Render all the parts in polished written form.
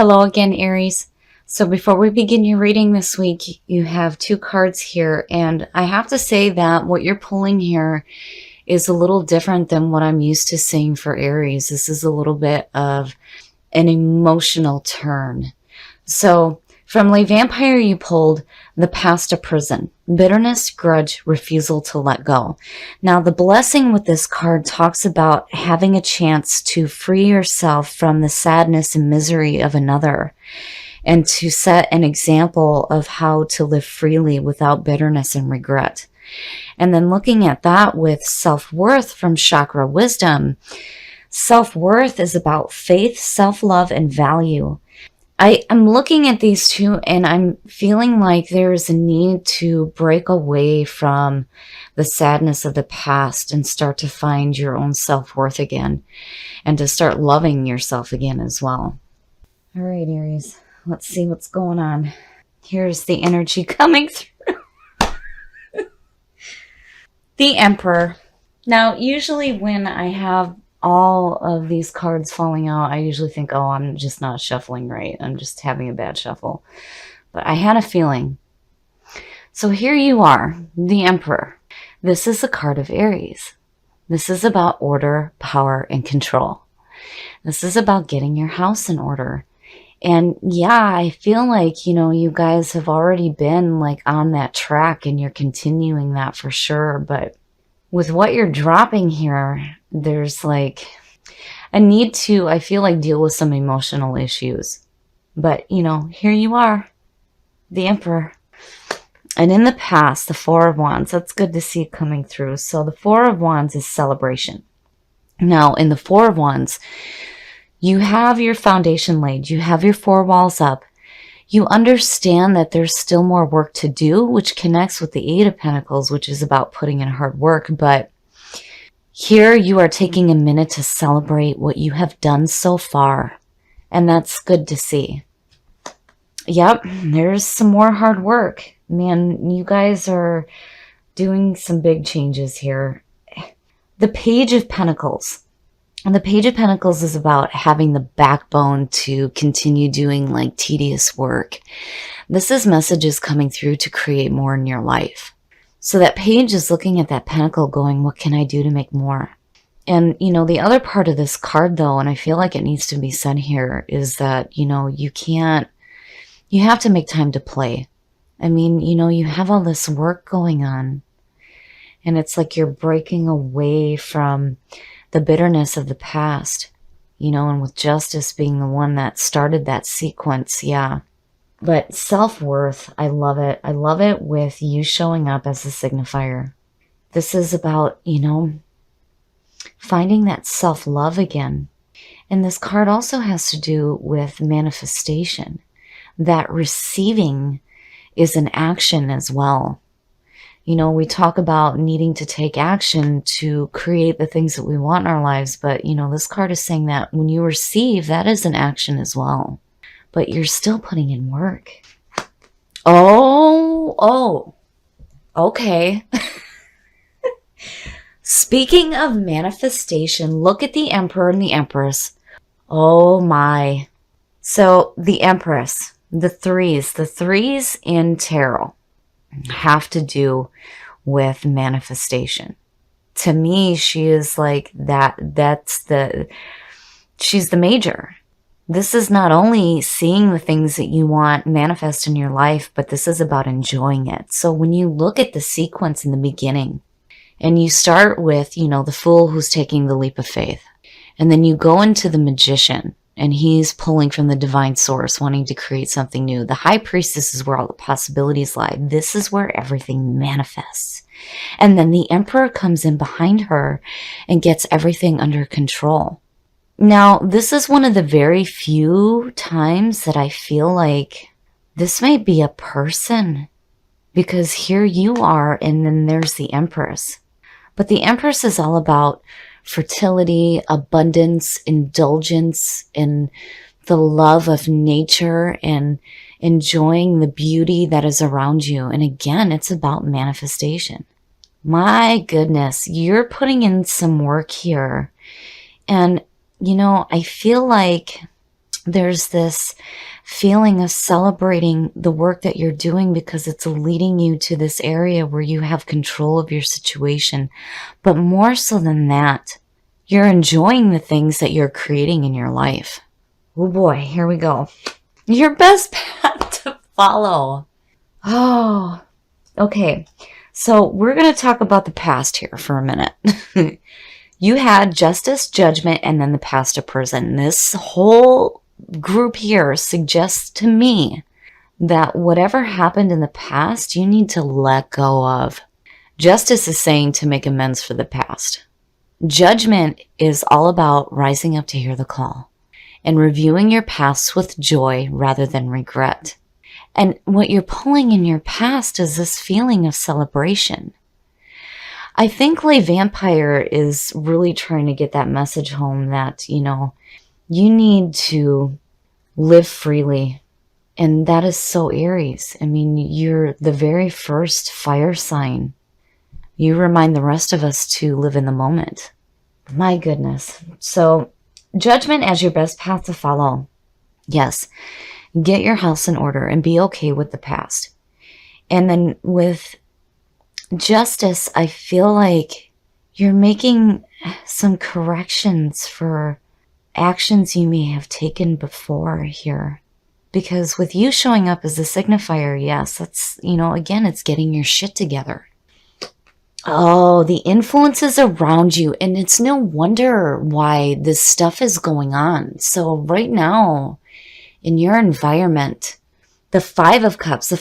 Hello again, Aries. So before we begin your reading this week, you have two cards here, and I have to say that what you're pulling here is a little different than what I'm used to seeing for Aries. This is a little bit of an emotional turn. So from Le Vampire, you pulled the past to prison, bitterness, grudge, refusal to let go. Now, the blessing with this card talks about having a chance to free yourself from the sadness and misery of another and to set an example of how to live freely without bitterness and regret. And then looking at that with self-worth from Chakra Wisdom, self-worth is about faith, self-love, and value. I am looking at these two and I'm feeling like there is a need to break away from the sadness of the past and start to find your own self-worth again and to start loving yourself again as well. All right, Aries, let's see what's going on. Here's the energy coming through. The Emperor. Now, usually when I have all of these cards falling out, I usually think, oh, I'm just not shuffling right. I'm just having a bad shuffle. But I had a feeling. So here you are, the Emperor. This is a card of Aries. This is about order, power, and control. This is about getting your house in order. And yeah, I feel like, you guys have already been like on that track and you're continuing that for sure. But with what you're dropping here, there's like a need to, I feel like, deal with some emotional issues. But, here you are, the Emperor. And in the past, the Four of Wands, that's good to see coming through. So the Four of Wands is celebration. Now, in the Four of Wands, you have your foundation laid. You have your four walls up. You understand that there's still more work to do, which connects with the Eight of Pentacles, which is about putting in hard work. But here you are taking a minute to celebrate what you have done so far. And that's good to see. Yep, there's some more hard work. Man, you guys are doing some big changes here. The Page of Pentacles. And the Page of Pentacles is about having the backbone to continue doing like tedious work. This is messages coming through to create more in your life. So that page is looking at that pentacle going, what can I do to make more? And, the other part of this card though, and I feel like it needs to be said here, is that, you have to make time to play. I mean, you have all this work going on and it's like you're breaking away from the bitterness of the past, and with justice being the one that started that sequence, yeah. But self-worth, I love it. I love it with you showing up as a signifier. This is about, finding that self-love again. And this card also has to do with manifestation. That receiving is an action as well. We talk about needing to take action to create the things that we want in our lives. But, this card is saying that when you receive, that is an action as well. But you're still putting in work. Oh, okay. Speaking of manifestation, look at the Emperor and the Empress. Oh my. So the Empress, the threes in tarot have to do with manifestation. To me, she is like she's the major. This is not only seeing the things that you want manifest in your life, but this is about enjoying it. So when you look at the sequence in the beginning and you start with, the Fool who's taking the leap of faith, and then you go into the Magician, and he's pulling from the divine source, wanting to create something new. The High Priestess is where all the possibilities lie. This is where everything manifests. And then the Emperor comes in behind her and gets everything under control. Now, this is one of the very few times that I feel like this may be a person. Because here you are, and then there's the Empress. But the Empress is all about fertility, abundance, indulgence, and the love of nature and enjoying the beauty that is around you. And again, it's about manifestation. My goodness, you're putting in some work here. And, I feel like There's this feeling of celebrating the work that you're doing because it's leading you to this area where you have control of your situation. But more so than that, you're enjoying the things that you're creating in your life. Oh boy, here we go. Your best path to follow. Oh, okay. So we're going to talk about the past here for a minute. You had justice, judgment, and then the past of prison. This whole group here suggests to me that whatever happened in the past, you need to let go of. Justice is saying to make amends for the past. Judgment is all about rising up to hear the call and reviewing your past with joy rather than regret. And what you're pulling in your past is this feeling of celebration. I think Lay Vampire is really trying to get that message home that, you need to live freely. And that is so Aries. I mean, you're the very first fire sign. You remind the rest of us to live in the moment. My goodness. So, judgment as your best path to follow. Yes. Get your house in order and be okay with the past. And then with justice, I feel like you're making some corrections for actions you may have taken before here. Because with you showing up as a signifier, yes, that's, again, it's getting your shit together. Oh, the influences around you. And it's no wonder why this stuff is going on. So right now, in your environment, the Five of Cups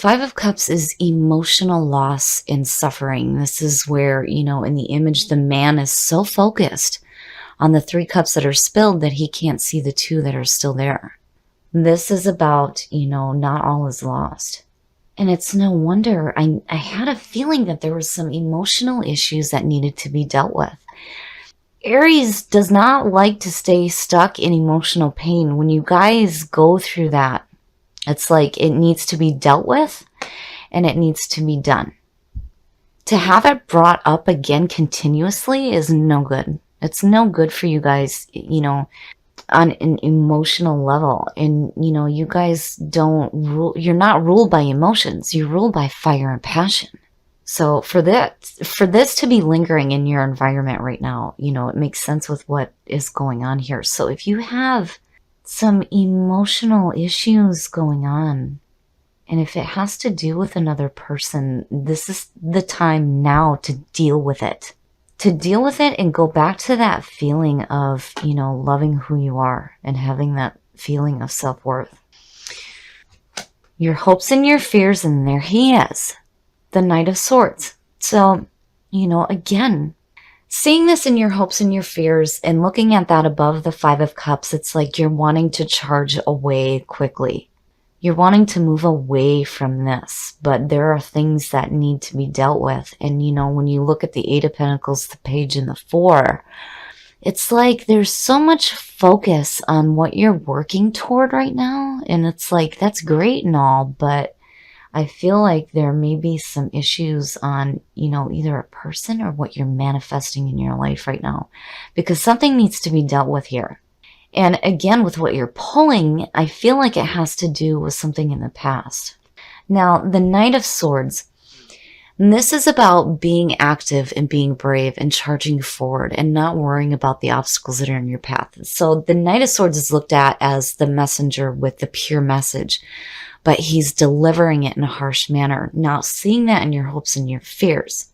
is emotional loss and suffering. This is where, in the image, the man is so focused on the 3 cups that are spilled that he can't see the 2 that are still there. This is about, not all is lost. And it's no wonder. I had a feeling that there were some emotional issues that needed to be dealt with. Aries does not like to stay stuck in emotional pain. When you guys go through that, it's like it needs to be dealt with and it needs to be done. To have it brought up again continuously is no good. It's no good for you guys, on an emotional level. And, you guys don't rule, you're not ruled by emotions. You're ruled by fire and passion. So for this to be lingering in your environment right now, it makes sense with what is going on here. So if you have some emotional issues going on, and if it has to do with another person, this is the time now to deal with it. To deal with it and go back to that feeling of, loving who you are and having that feeling of self-worth. Your hopes and your fears, and there he is. The Knight of Swords. So, again, seeing this in your hopes and your fears and looking at that above the 5 of Cups, it's like you're wanting to charge away quickly. You're wanting to move away from this, but there are things that need to be dealt with. And, when you look at the 8 of Pentacles, the Page, and the 4, it's like there's so much focus on what you're working toward right now. And it's like, that's great and all, but I feel like there may be some issues on, either a person or what you're manifesting in your life right now, because something needs to be dealt with here. And again, with what you're pulling, I feel like it has to do with something in the past. Now, the Knight of Swords, this is about being active and being brave and charging forward and not worrying about the obstacles that are in your path. So the Knight of Swords is looked at as the messenger with the pure message, but he's delivering it in a harsh manner. Now, seeing that in your hopes and your fears,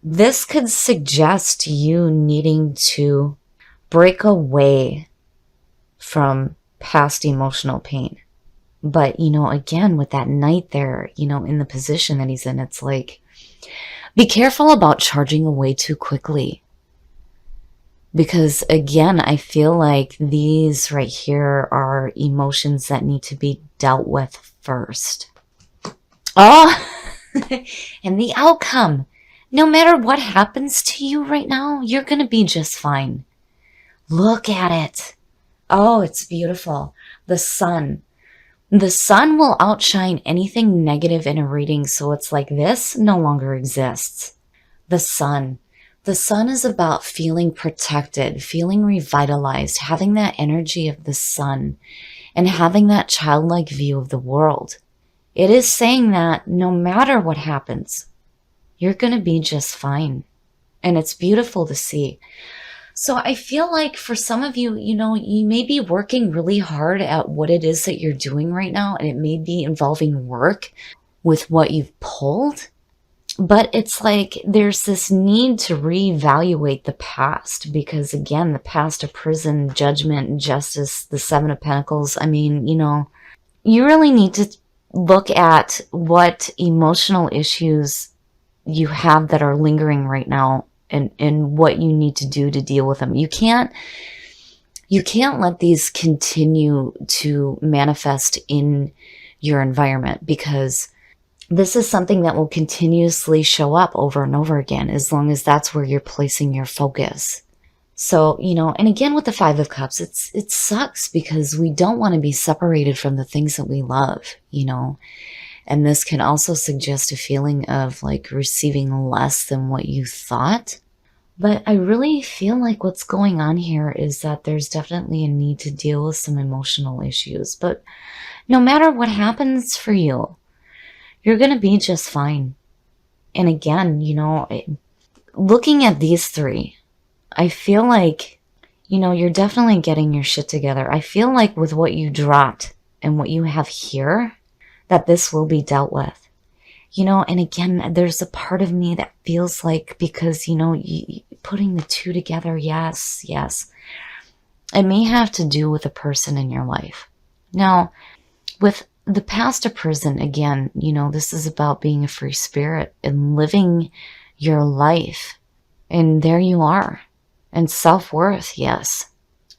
this could suggest you needing to break away from past emotional pain. But, again, with that knight there, in the position that he's in, it's like, be careful about charging away too quickly. Because, again, I feel like these right here are emotions that need to be dealt with first. Oh, and the outcome. No matter what happens to you right now, you're going to be just fine. Look at it. Oh, it's beautiful. The sun. The sun will outshine anything negative in a reading, so it's like this no longer exists. The sun. The sun is about feeling protected, feeling revitalized, having that energy of the sun. and having that childlike view of the world. It is saying that no matter what happens, you're going to be just fine. And it's beautiful to see. So I feel like for some of you, you may be working really hard at what it is that you're doing right now, and it may be involving work with what you've pulled. But it's like there's this need to reevaluate the past because, again, the past of prison, judgment, justice, the Seven of Pentacles. I mean, you really need to look at what emotional issues you have that are lingering right now and what you need to do to deal with them. You can't let these continue to manifest in your environment because this is something that will continuously show up over and over again as long as that's where you're placing your focus. So, and again with the Five of Cups, it sucks because we don't want to be separated from the things that we love, and this can also suggest a feeling of like receiving less than what you thought. But I really feel like what's going on here is that there's definitely a need to deal with some emotional issues. But no matter what happens for you, you're going to be just fine. And again, looking at these three, I feel like, you're definitely getting your shit together. I feel like with what you dropped and what you have here, that this will be dealt with. And again, there's a part of me that feels like because, putting the two together, yes, it may have to do with a person in your life. Now, with the past of prison, again, this is about being a free spirit and living your life. And there you are. And self-worth, yes.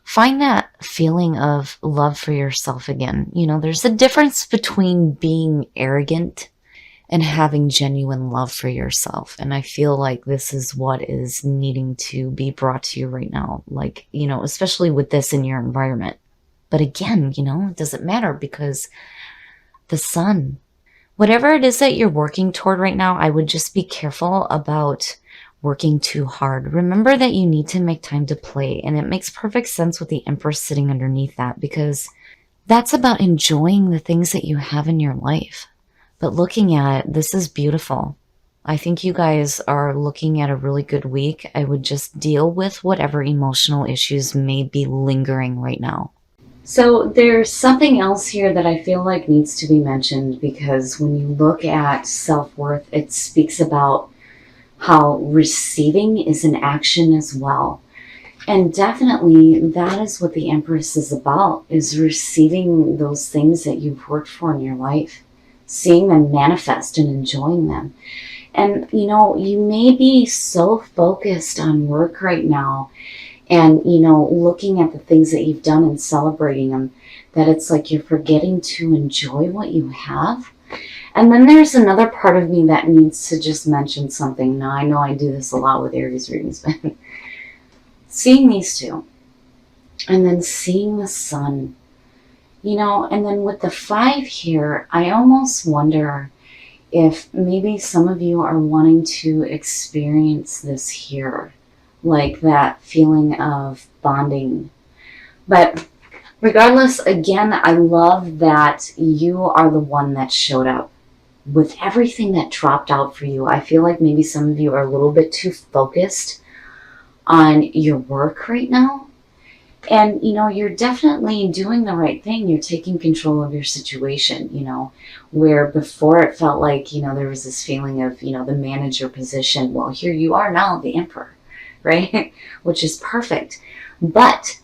Find that feeling of love for yourself again. There's a difference between being arrogant and having genuine love for yourself. And I feel like this is what is needing to be brought to you right now. Like, especially with this in your environment. But again, it doesn't matter because the sun, whatever it is that you're working toward right now, I would just be careful about working too hard. Remember that you need to make time to play. And it makes perfect sense with the Empress sitting underneath that because that's about enjoying the things that you have in your life. But looking at it, this is beautiful. I think you guys are looking at a really good week. I would just deal with whatever emotional issues may be lingering right now. So there's something else here that I feel like needs to be mentioned because when you look at self-worth, it speaks about how receiving is an action as well. And definitely that is what the Empress is about, is receiving those things that you've worked for in your life, seeing them manifest and enjoying them. And, you may be so focused on work right now and, looking at the things that you've done and celebrating them, that it's like you're forgetting to enjoy what you have. And then there's another part of me that needs to just mention something. Now, I know I do this a lot with Aries readings, but seeing these two and then seeing the sun, and then with the 5 here, I almost wonder if maybe some of you are wanting to experience this here, like that feeling of bonding. But regardless, again, I love that you are the one that showed up with everything that dropped out for you. I feel like maybe some of you are a little bit too focused on your work right now. And, you're definitely doing the right thing. You're taking control of your situation, where before it felt like, there was this feeling of, the manager position. Well, here you are now, the Emperor, right? Which is perfect. But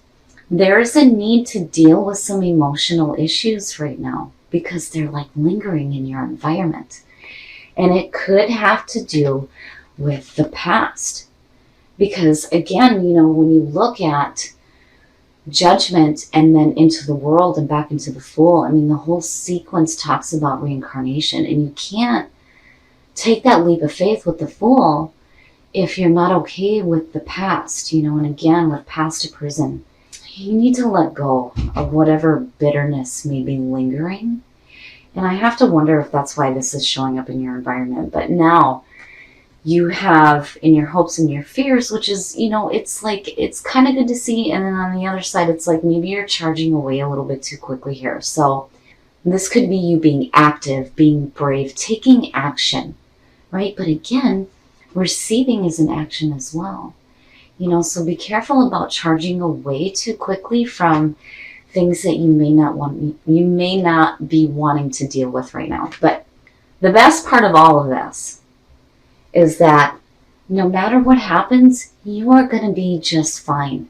there is a need to deal with some emotional issues right now because they're like lingering in your environment. And it could have to do with the past. Because again, when you look at Judgment and then into the world and back into the Fool, I mean, the whole sequence talks about reincarnation, and you can't take that leap of faith with the Fool if you're not okay with the past, and again, with past to prison, you need to let go of whatever bitterness may be lingering. And I have to wonder if that's why this is showing up in your environment. But now, You have in your hopes and your fears, which is, you know, it's like, it's kind of good to see. And then on the other side, it's like maybe you're charging away a little bit too quickly here. So this could be you being active, being brave, taking action, right? But again, receiving is an action as well. You know, so be careful about charging away too quickly from things that you may not be wanting to deal with right now. But the best part of all of this is that no matter what happens, you are going to be just fine.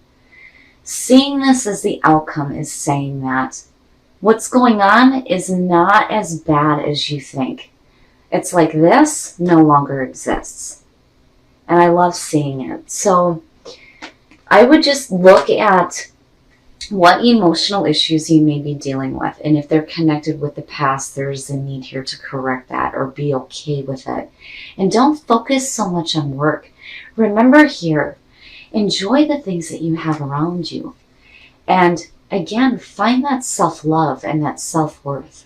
Seeing this as the outcome is saying that what's going on is not as bad as you think. It's like this no longer exists. And I love seeing it. So I would just look at what emotional issues you may be dealing with. And if they're connected with the past, there's a need here to correct that or be okay with it. And don't focus so much on work. Remember here, enjoy the things that you have around you. And again, find that self-love and that self-worth.